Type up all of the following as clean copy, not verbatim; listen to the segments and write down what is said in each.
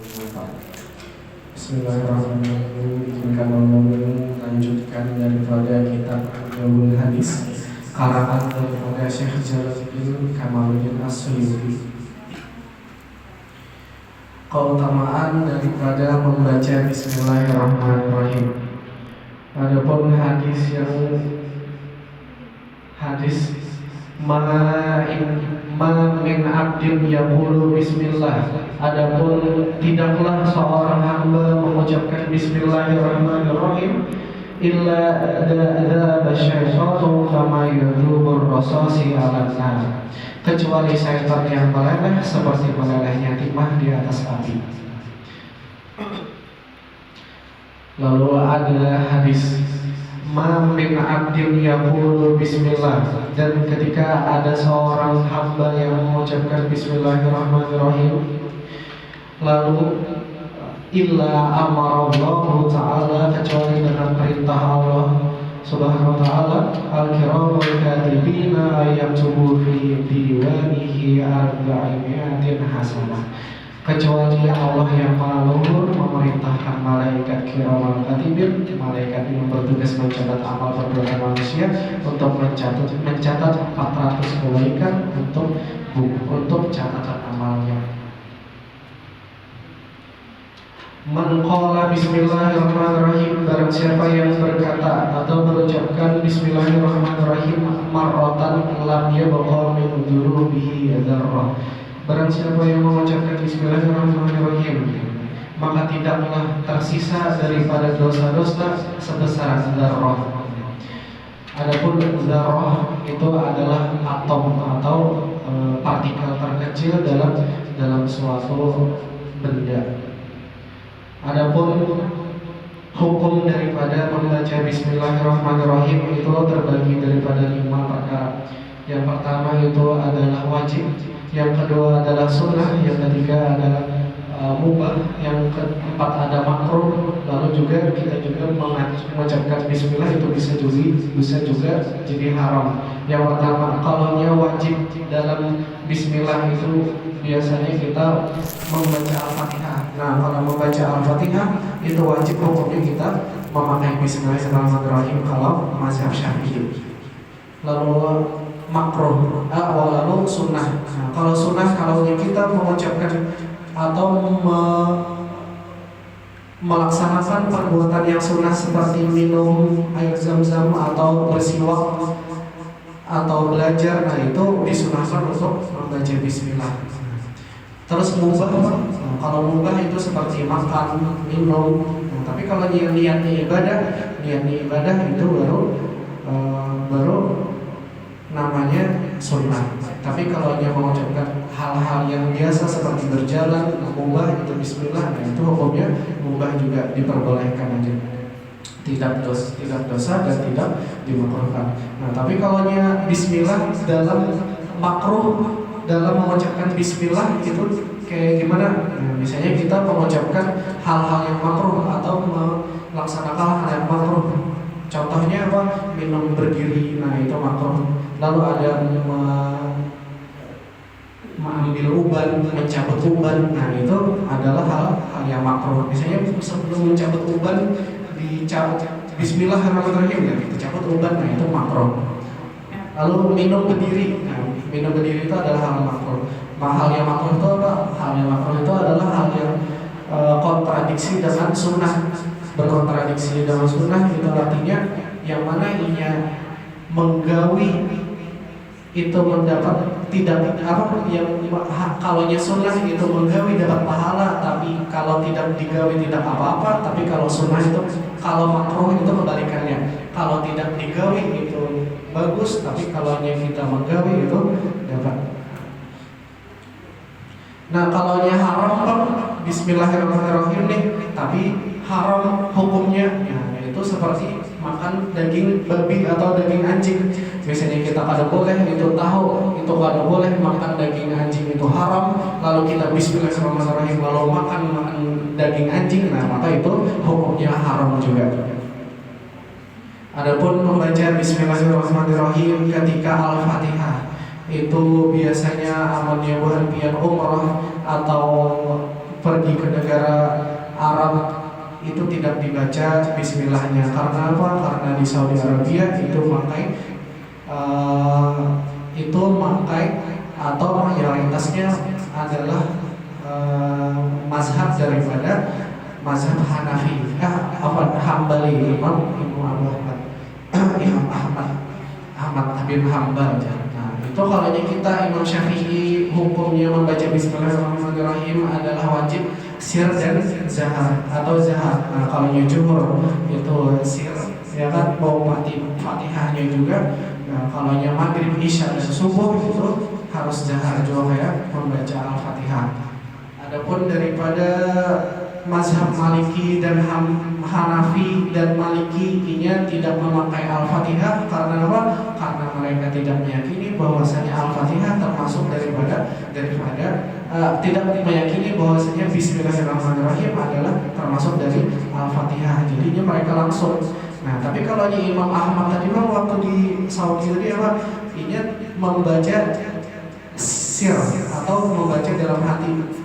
Bismillahirrahmanirrahim. Izinkan Allah melanjutkan daripada kitab Arba'un Hadis karangan daripada Syekh Jalaluddin Kamaluddin As-Suyuti. Keutamaan daripada membaca Bismillahirrahmanirrahim. Adapun hadis ma min abdin yaqulu bismillah. Adapun tidaklah seorang hamba mengucapkan bismillahirrahmanirrahim illa dzaba syaitanu kama yadubur rasasi 'alan nar, kecuali syaitan yang meleleh seperti melelehnya timah di atas api. Lalu ada hadis ma min abdin yaqulu bismillah, dan ketika ada seorang hamba yang mengucapkan bismillahirrahmanirrahim, lalu illa amarallahu ta'ala, kecuali dengan perintah Allah subhanahu wa ta'ala, al-kiramul katibina ayyaktubu fi diwanihi arba'imiatin hasanah, kecuali Allah yang maha luhur memerintahkan malaikat kiraman katibin, malaikat yang bertugas mencatat amal perbuatan manusia, untuk mencatat 400 kebaikan untuk catatan amalnya. Man qala bismillahirrahmanirrahim, barang siapa yang berkata atau berucapkan bismillahirrahmanirrahim marratan lam yabqa min durubihi dzarrah, barang siapa yang mengucapkan bismillahirrahmanirrahim maka tidaklah tersisa daripada dosa-dosa sebesar dzarrah. Adapun dzarrah itu adalah atom atau partikel terkecil dalam suatu benda. Adapun hukum daripada membaca bismillahirrahmanirrahim itu terbagi daripada 5 perkara. Yang pertama itu adalah wajib, yang kedua adalah sunnah, yang ketiga adalah mubah, yang keempat ada makruh. Lalu juga kita juga mengucapkan bismillah itu bisa juga jadi haram. Yang pertama, kalaunya wajib dalam bismillah itu biasanya kita membaca Al-Fatihah. Nah, kalau membaca Al-Fatihah itu wajib hukumnya kita memakai bismillahirrahmanirrahim kalau mazhab Syafi'i. Lalu makruh, lalu sunnah. Nah, kalau sunnah, kalau kita mengucapkan atau melaksanakan perbuatan yang sunnah seperti minum air zam-zam atau bersiwak atau belajar, nah itu disunahkan untuk membaca bismillah. Terus mubah, kalau mubah itu seperti makan, minum. Nah, tapi kalau niatnya ibadah itu baru namanya sunnah. Tapi kalau dia mengucapkan hal-hal yang biasa seperti berjalan, mubah itu bismillah, nah itu hukumnya mubah juga diperbolehkan aja. Tidak dosa dan tidak dimakruhkan. Nah, tapi kalau dia bismillah dalam makruh, dalam mengucapkan bismillah itu kayak gimana? Nah, misalnya kita mengucapkan hal-hal yang makruh atau melaksanakan hal yang makruh. Contohnya apa? Minum berdiri, nah itu makruh. Lalu ada mengambil uban, mencabut uban, nah itu adalah hal yang makruh. Misalnya sebelum mencabut uban dicabut bismillahirrahmanirrahim, ya kita cabut uban, nah itu makruh. Lalu minum berdiri, nah minum berdiri itu adalah hal makruh. Hal yang makruh itu apa? Hal yang makruh itu adalah hal yang kontradiksi dengan sunnah. Berkontradiksi dengan sunnah itu artinya yang mana inya menggawi itu mendapat tidak apa yang kalaunya sunnah itu menggawi dapat pahala, tapi kalau tidak digawi tidak apa-apa. Tapi kalau sunnah itu, kalau makruh itu kebalikannya, kalau tidak digawi itu bagus, tapi kalau kita menggawi itu dapat. Nah, kalau haram bismillahirrahmanirrahim nih, tapi haram hukumnya, ya itu seperti makan daging babi atau daging anjing. Misalnya kita kada boleh itu tahu, itu kada boleh makan daging anjing, itu haram. Lalu kita bismillahirrahmanirrahim lalu makan daging anjing, nah maka itu hukumnya haram juga. Adapun membaca bismillahirrahmanirrahim ketika Al-Fatihah itu biasanya amalnya bukan pian umrah atau pergi ke negara itu tidak dibaca bismillahnya. Karena apa? Karena di Saudi Arabia itu memakai atau mayoritasnya adalah mazhab daripada mazhab Hanafi, Hambali, Imam Ahmad bin Hambal. Nah, itu kalau kita Imam Syafi'i hukumnya membaca Bismillahirrahmanirrahim adalah wajib sir dan zahar atau zahar. Nah, kalau jumhur itu sir, ya kan, mau Fatihahnya juga. Nah, kalau maghrib, isya dan subuh itu harus zahar juga ya, membaca Al-Fatihah. Adapun daripada mazhab Maliki dan Hanafi dan Maliki ini tidak memakai Al-Fatihah karena apa? Karena mereka tidak meyakini bahwasanya Al-Fatihah termasuk daripada tidak meyakini bahwasanya Bismillahirrahmanirrahim adalah termasuk dari Al-Fatihah. Jadinya mereka langsung. Nah, tapi kalau di Imam Ahmad tadi waktu di Saudi tadi apa? Ini membaca sir atau membaca dalam hati.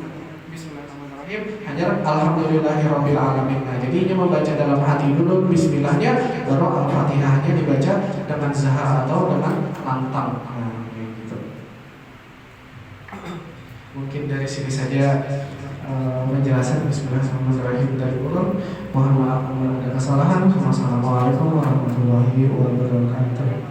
Hanya alhamdulillahirabbil alamin. Nah, jadi ini membaca dalam hati dulu bismillahnya, baru Al-Fatihahnya dibaca dengan zahar atau dengan lantang. Nah, gitu. Mungkin dari sini saja penjelasan bismillahirrahmanirrahim dari ulun. Mohon maaf kalau ada kesalahan. Wassalamualaikum warahmatullahi wabarakatuh.